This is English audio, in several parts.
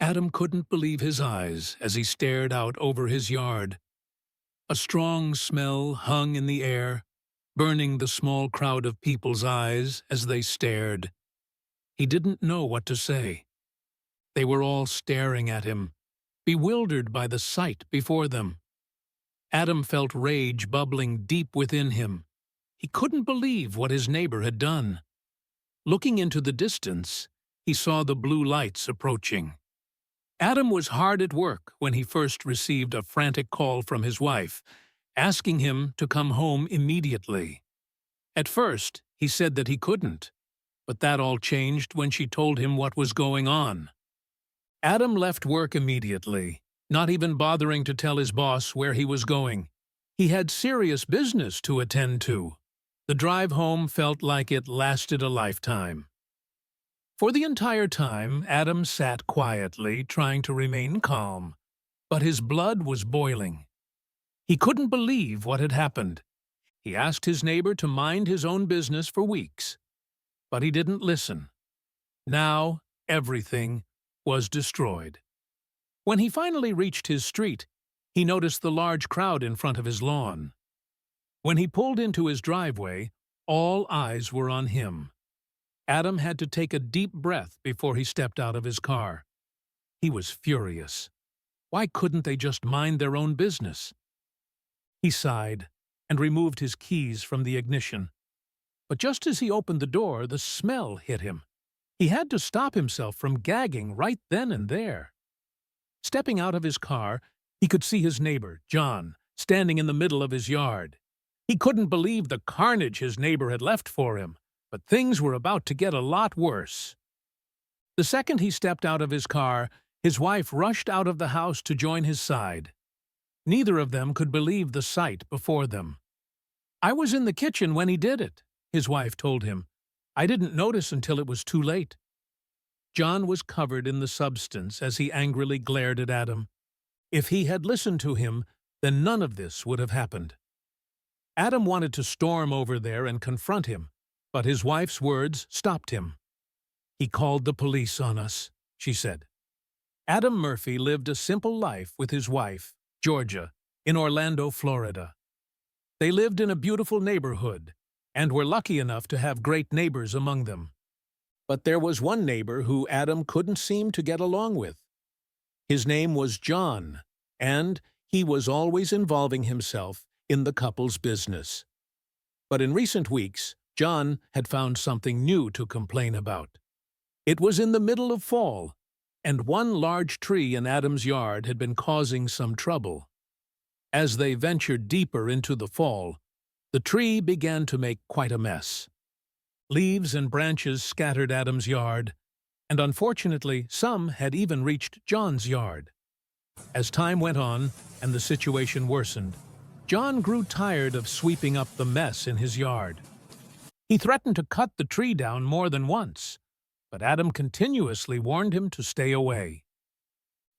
Adam couldn't believe his eyes as he stared out over his yard. A strong smell hung in the air, burning the small crowd of people's eyes as they stared. He didn't know what to say. They were all staring at him, bewildered by the sight before them. Adam felt rage bubbling deep within him. He couldn't believe what his neighbor had done. Looking into the distance, he saw the blue lights approaching. Adam was hard at work when he first received a frantic call from his wife, asking him to come home immediately. At first, he said that he couldn't, but that all changed when she told him what was going on. Adam left work immediately, not even bothering to tell his boss where he was going. He had serious business to attend to. The drive home felt like it lasted a lifetime. For the entire time, Adam sat quietly, trying to remain calm, but his blood was boiling. He couldn't believe what had happened. He asked his neighbor to mind his own business for weeks, but he didn't listen. Now, everything was destroyed. When he finally reached his street, he noticed the large crowd in front of his lawn. When he pulled into his driveway, all eyes were on him. Adam had to take a deep breath before he stepped out of his car. He was furious. Why couldn't they just mind their own business? He sighed and removed his keys from the ignition. But just as he opened the door, the smell hit him. He had to stop himself from gagging right then and there. Stepping out of his car, he could see his neighbor, John, standing in the middle of his yard. He couldn't believe the carnage his neighbor had left for him, but things were about to get a lot worse. The second he stepped out of his car, his wife rushed out of the house to join his side. Neither of them could believe the sight before them. "I was in the kitchen when he did it," his wife told him. "I didn't notice until it was too late." John was covered in the substance as he angrily glared at Adam. If he had listened to him, then none of this would have happened. Adam wanted to storm over there and confront him, but his wife's words stopped him. "He called the police on us," she said. Adam Murphy lived a simple life with his wife, Georgia, in Orlando, Florida. They lived in a beautiful neighborhood and were lucky enough to have great neighbors among them. But there was one neighbor who Adam couldn't seem to get along with. His name was John, and he was always involving himself in the couple's business. But in recent weeks, John had found something new to complain about. It was in the middle of fall, and one large tree in Adam's yard had been causing some trouble. As they ventured deeper into the fall, the tree began to make quite a mess. Leaves and branches scattered Adam's yard, and unfortunately, some had even reached John's yard. As time went on and the situation worsened, John grew tired of sweeping up the mess in his yard. He threatened to cut the tree down more than once, but Adam continuously warned him to stay away.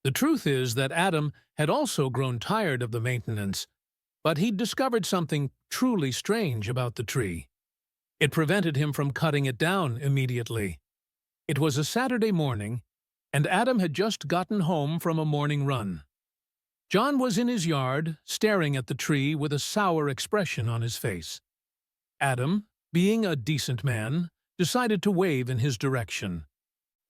The truth is that Adam had also grown tired of the maintenance, but he'd discovered something truly strange about the tree. It prevented him from cutting it down immediately. It was a Saturday morning, and Adam had just gotten home from a morning run. John was in his yard, staring at the tree with a sour expression on his face. Adam, being a decent man, decided to wave in his direction.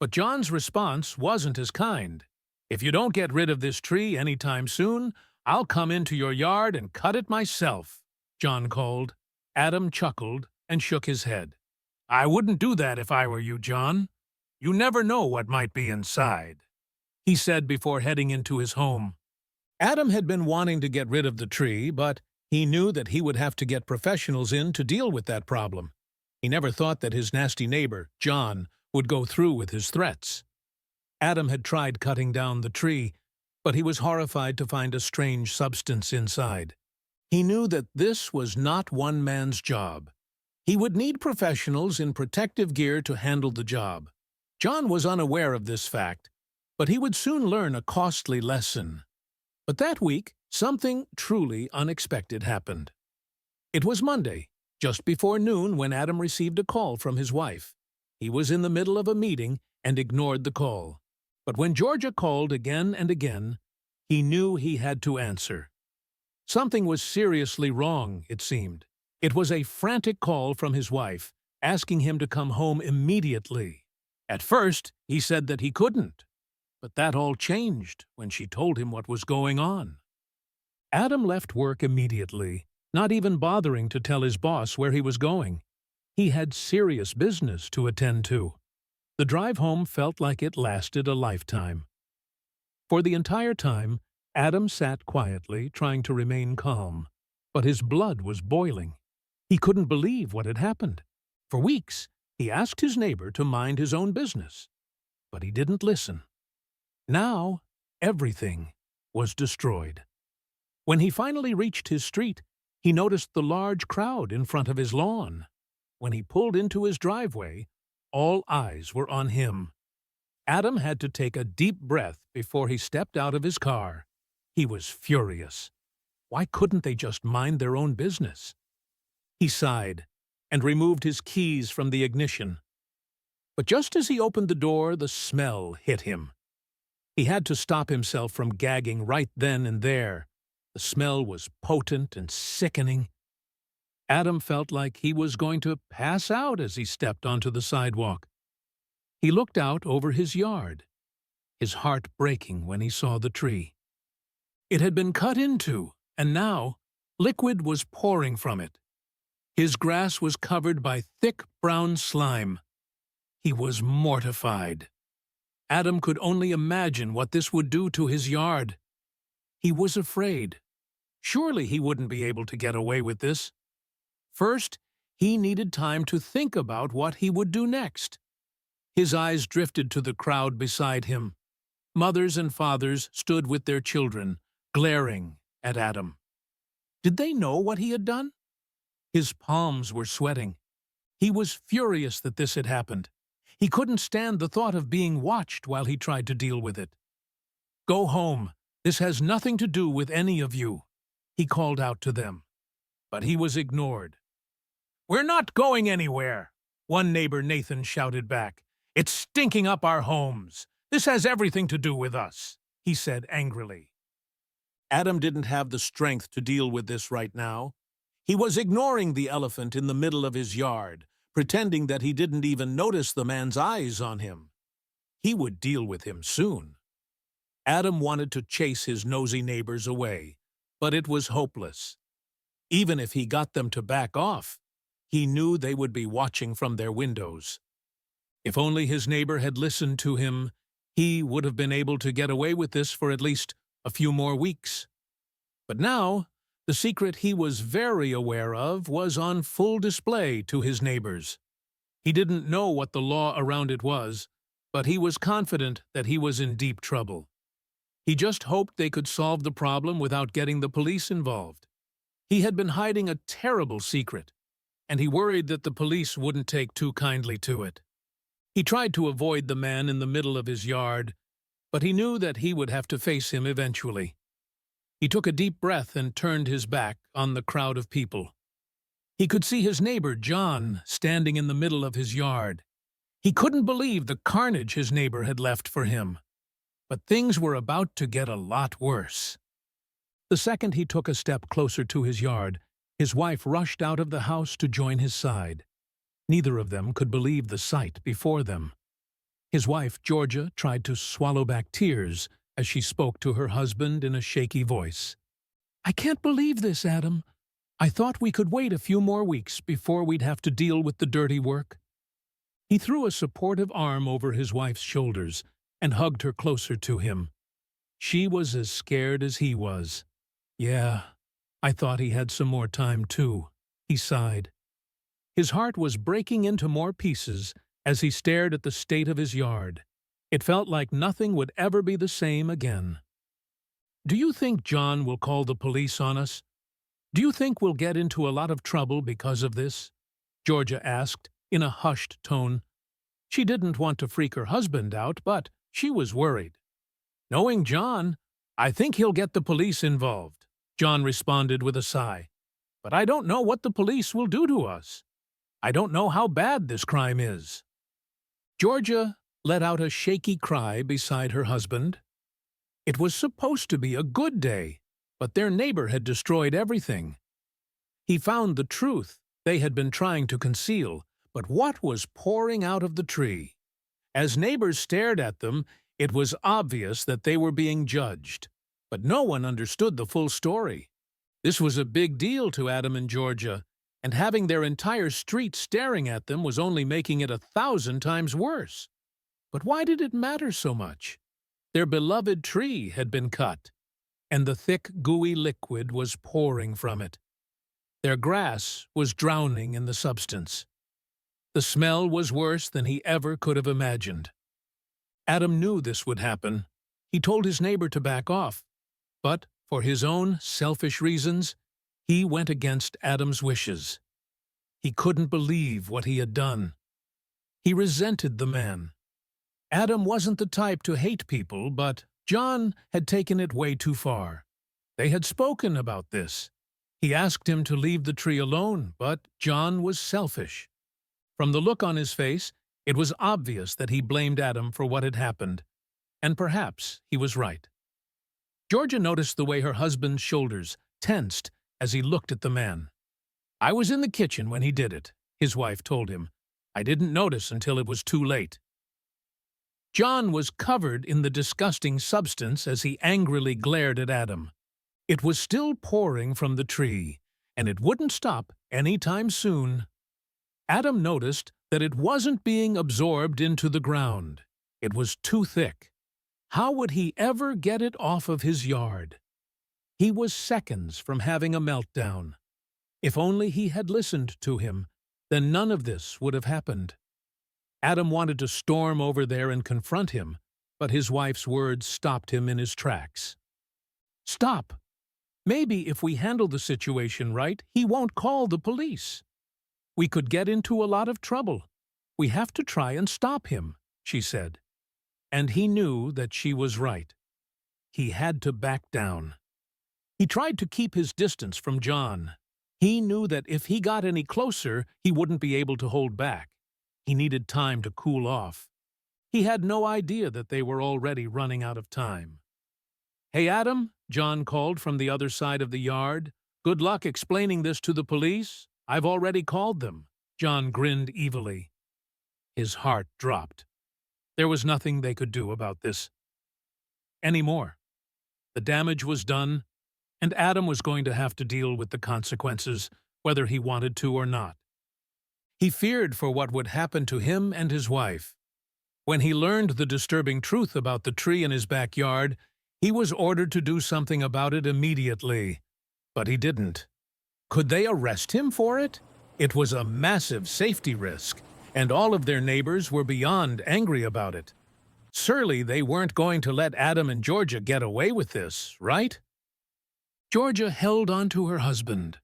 But John's response wasn't as kind. "If you don't get rid of this tree anytime soon, I'll come into your yard and cut it myself," John called. Adam chuckled and shook his head. "I wouldn't do that if I were you, John. You never know what might be inside," he said before heading into his home. Adam had been wanting to get rid of the tree, but he knew that he would have to get professionals in to deal with that problem. He never thought that his nasty neighbor, John, would go through with his threats. Adam had tried cutting down the tree, but he was horrified to find a strange substance inside. He knew that this was not one man's job. He would need professionals in protective gear to handle the job. John was unaware of this fact, but he would soon learn a costly lesson. But that week, something truly unexpected happened. It was Monday, just before noon, when Adam received a call from his wife. He was in the middle of a meeting and ignored the call. But when Georgia called again and again, he knew he had to answer. Something was seriously wrong, it seemed. It was a frantic call from his wife, asking him to come home immediately. At first, he said that he couldn't, but that all changed when she told him what was going on. Adam left work immediately, not even bothering to tell his boss where he was going. He had serious business to attend to. The drive home felt like it lasted a lifetime. For the entire time, Adam sat quietly, trying to remain calm, but his blood was boiling. He couldn't believe what had happened. For weeks, he asked his neighbor to mind his own business, but he didn't listen. Now, everything was destroyed. When he finally reached his street, he noticed the large crowd in front of his lawn. When he pulled into his driveway, all eyes were on him. Adam had to take a deep breath before he stepped out of his car. He was furious. Why couldn't they just mind their own business? He sighed and removed his keys from the ignition. But just as he opened the door, the smell hit him. He had to stop himself from gagging right then and there. The smell was potent and sickening. Adam felt like he was going to pass out as he stepped onto the sidewalk. He looked out over his yard, his heart breaking when he saw the tree. It had been cut into, and now liquid was pouring from it. His grass was covered by thick brown slime. He was mortified. Adam could only imagine what this would do to his yard. He was afraid. Surely he wouldn't be able to get away with this. First, he needed time to think about what he would do next. His eyes drifted to the crowd beside him. Mothers and fathers stood with their children, glaring at Adam. Did they know what he had done? His palms were sweating. He was furious that this had happened. He couldn't stand the thought of being watched while he tried to deal with it. "Go home. This has nothing to do with any of you," he called out to them. But he was ignored. "We're not going anywhere," one neighbor Nathan shouted back. "It's stinking up our homes. This has everything to do with us," he said angrily. Adam didn't have the strength to deal with this right now. He was ignoring the elephant in the middle of his yard, pretending that he didn't even notice the man's eyes on him. He would deal with him soon. Adam wanted to chase his nosy neighbors away, but it was hopeless. Even if he got them to back off, he knew they would be watching from their windows. If only his neighbor had listened to him, he would have been able to get away with this for at least a few more weeks. But now, the secret he was very aware of was on full display to his neighbors. He didn't know what the law around it was, but he was confident that he was in deep trouble. He just hoped they could solve the problem without getting the police involved. He had been hiding a terrible secret, and he worried that the police wouldn't take too kindly to it. He tried to avoid the man in the middle of his yard, but he knew that he would have to face him eventually. He took a deep breath and turned his back on the crowd of people. He could see his neighbor, John, standing in the middle of his yard. He couldn't believe the carnage his neighbor had left for him. But things were about to get a lot worse. The second he took a step closer to his yard, his wife rushed out of the house to join his side. Neither of them could believe the sight before them. His wife, Georgia, tried to swallow back tears as she spoke to her husband in a shaky voice. "I can't believe this, Adam. I thought we could wait a few more weeks before we'd have to deal with the dirty work." He threw a supportive arm over his wife's shoulders and hugged her closer to him. She was as scared as he was. "Yeah, I thought he had some more time too," he sighed. His heart was breaking into more pieces as he stared at the state of his yard. It felt like nothing would ever be the same again. "Do you think John will call the police on us? Do you think we'll get into a lot of trouble because of this?" Georgia asked in a hushed tone. She didn't want to freak her husband out, but she was worried. "Knowing John, I think he'll get the police involved," John responded with a sigh. "But I don't know what the police will do to us. I don't know how bad this crime is." Georgia let out a shaky cry beside her husband. It was supposed to be a good day, but their neighbor had destroyed everything. He found the truth they had been trying to conceal, but what was pouring out of the tree? As neighbors stared at them, it was obvious that they were being judged, but no one understood the full story. This was a big deal to Adam and Georgia, and having their entire street staring at them was only making it 1,000 times worse. But why did it matter so much? Their beloved tree had been cut, and the thick, gooey liquid was pouring from it. Their grass was drowning in the substance. The smell was worse than he ever could have imagined. Adam knew this would happen. He told his neighbor to back off, but for his own selfish reasons, he went against Adam's wishes. He couldn't believe what he had done. He resented the man. Adam wasn't the type to hate people, but John had taken it way too far. They had spoken about this. He asked him to leave the tree alone, but John was selfish. From the look on his face, it was obvious that he blamed Adam for what had happened, and perhaps he was right. Georgia noticed the way her husband's shoulders tensed as he looked at the man. "I was in the kitchen when he did it," his wife told him. "I didn't notice until it was too late." John was covered in the disgusting substance as he angrily glared at Adam. It was still pouring from the tree, and it wouldn't stop any time soon. Adam noticed that it wasn't being absorbed into the ground. It was too thick. How would he ever get it off of his yard? He was seconds from having a meltdown. If only he had listened to him, then none of this would have happened. Adam wanted to storm over there and confront him, but his wife's words stopped him in his tracks. "Stop! Maybe if we handle the situation right, he won't call the police. We could get into a lot of trouble. We have to try and stop him," she said. And he knew that she was right. He had to back down. He tried to keep his distance from John. He knew that if he got any closer, he wouldn't be able to hold back. He needed time to cool off. He had no idea that they were already running out of time. "Hey, Adam," John called from the other side of the yard. "Good luck explaining this to the police. I've already called them." John grinned evilly. His heart dropped. There was nothing they could do about this anymore. The damage was done, and Adam was going to have to deal with the consequences, whether he wanted to or not. He feared for what would happen to him and his wife. When he learned the disturbing truth about the tree in his backyard, he was ordered to do something about it immediately. But he didn't. Could they arrest him for it? It was a massive safety risk, and all of their neighbors were beyond angry about it. Surely they weren't going to let Adam and Georgia get away with this, right? Georgia held on to her husband.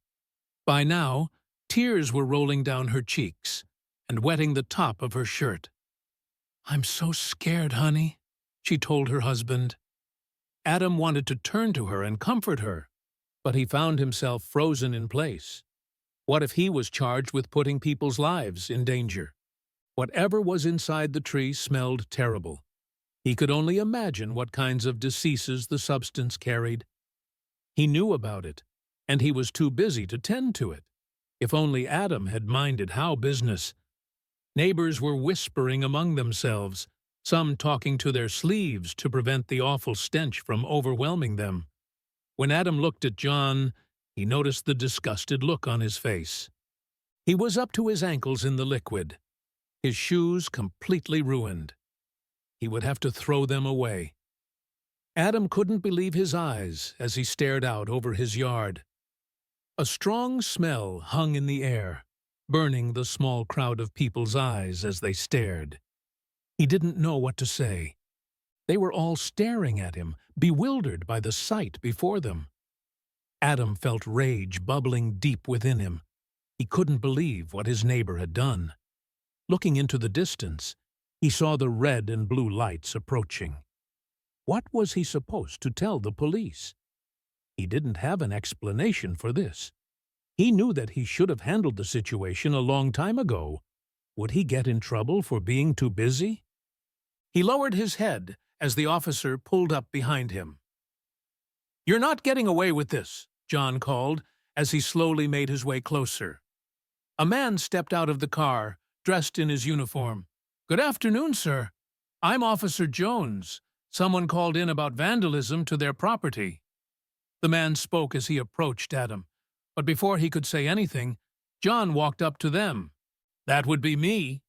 By now, tears were rolling down her cheeks and wetting the top of her shirt. "I'm so scared, honey," she told her husband. Adam wanted to turn to her and comfort her, but he found himself frozen in place. What if he was charged with putting people's lives in danger? Whatever was inside the tree smelled terrible. He could only imagine what kinds of diseases the substance carried. He knew about it, and he was too busy to tend to it. If only Adam had minded how business. Neighbors were whispering among themselves, some talking to their sleeves to prevent the awful stench from overwhelming them. When Adam looked at John, he noticed the disgusted look on his face. He was up to his ankles in the liquid, his shoes completely ruined. He would have to throw them away. Adam couldn't believe his eyes as he stared out over his yard. A strong smell hung in the air, burning the small crowd of people's eyes as they stared. He didn't know what to say. They were all staring at him, bewildered by the sight before them. Adam felt rage bubbling deep within him. He couldn't believe what his neighbor had done. Looking into the distance, he saw the red and blue lights approaching. What was he supposed to tell the police? He didn't have an explanation for this. He knew that he should have handled the situation a long time ago. Would he get in trouble for being too busy? He lowered his head as the officer pulled up behind him. "You're not getting away with this," John called as he slowly made his way closer. A man stepped out of the car, dressed in his uniform. "Good afternoon, sir. I'm Officer Jones. Someone called in about vandalism to their property." The man spoke as he approached Adam, but before he could say anything, John walked up to them. "That would be me."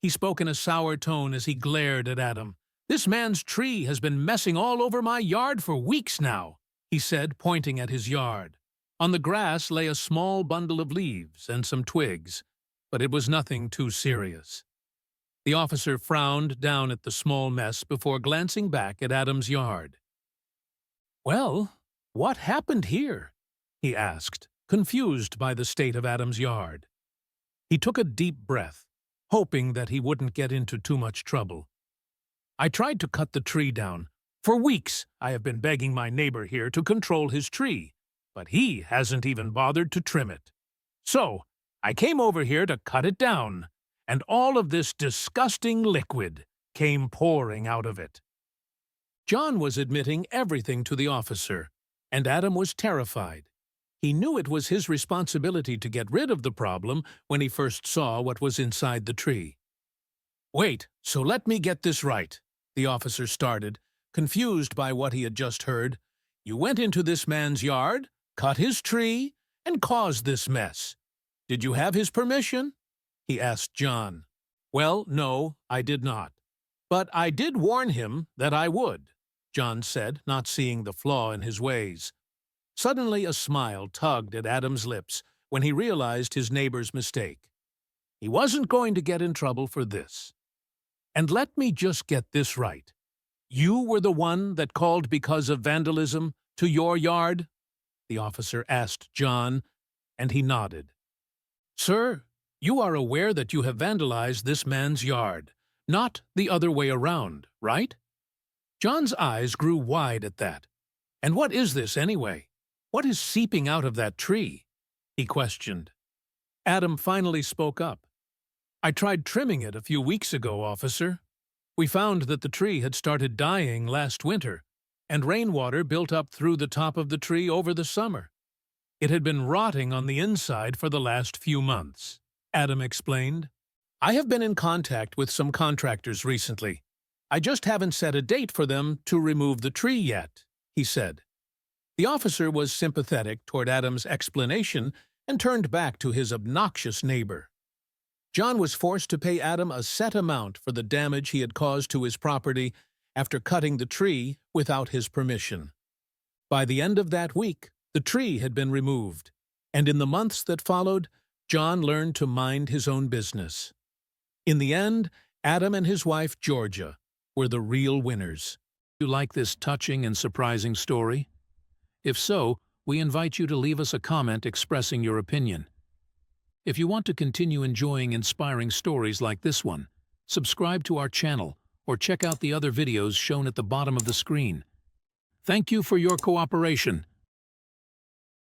He spoke in a sour tone as he glared at Adam. "This man's tree has been messing all over my yard for weeks now," he said, pointing at his yard. On the grass lay a small bundle of leaves and some twigs, but it was nothing too serious. The officer frowned down at the small mess before glancing back at Adam's yard. "Well, what happened here?" he asked, confused by the state of Adam's yard. He took a deep breath, hoping that he wouldn't get into too much trouble. "I tried to cut the tree down. For weeks I have been begging my neighbor here to control his tree, but he hasn't even bothered to trim it. So I came over here to cut it down, and all of this disgusting liquid came pouring out of it." John was admitting everything to the officer, and Adam was terrified. He knew it was his responsibility to get rid of the problem when he first saw what was inside the tree. "Wait, so let me get this right," the officer started, confused by what he had just heard. "You went into this man's yard, cut his tree, and caused this mess. Did you have his permission?" he asked John. "Well, no, I did not. But I did warn him that I would," John said, not seeing the flaw in his ways. Suddenly a smile tugged at Adam's lips when he realized his neighbor's mistake. He wasn't going to get in trouble for this. "And let me just get this right. You were the one that called because of vandalism to your yard?" the officer asked John, and he nodded. "Sir, you are aware that you have vandalized this man's yard, not the other way around, right?" John's eyes grew wide at that. "And what is this anyway? What is seeping out of that tree?" he questioned. Adam finally spoke up. "I tried trimming it a few weeks ago, officer. We found that the tree had started dying last winter, and rainwater built up through the top of the tree over the summer. It had been rotting on the inside for the last few months," Adam explained. "I have been in contact with some contractors recently. I just haven't set a date for them to remove the tree yet," he said. The officer was sympathetic toward Adam's explanation and turned back to his obnoxious neighbor. John was forced to pay Adam a set amount for the damage he had caused to his property after cutting the tree without his permission. By the end of that week, the tree had been removed, and in the months that followed, John learned to mind his own business. In the end, Adam and his wife, Georgia, were the real winners. Do you like this touching and surprising story? If so, we invite you to leave us a comment expressing your opinion. If you want to continue enjoying inspiring stories like this one, subscribe to our channel or check out the other videos shown at the bottom of the screen. Thank you for your cooperation.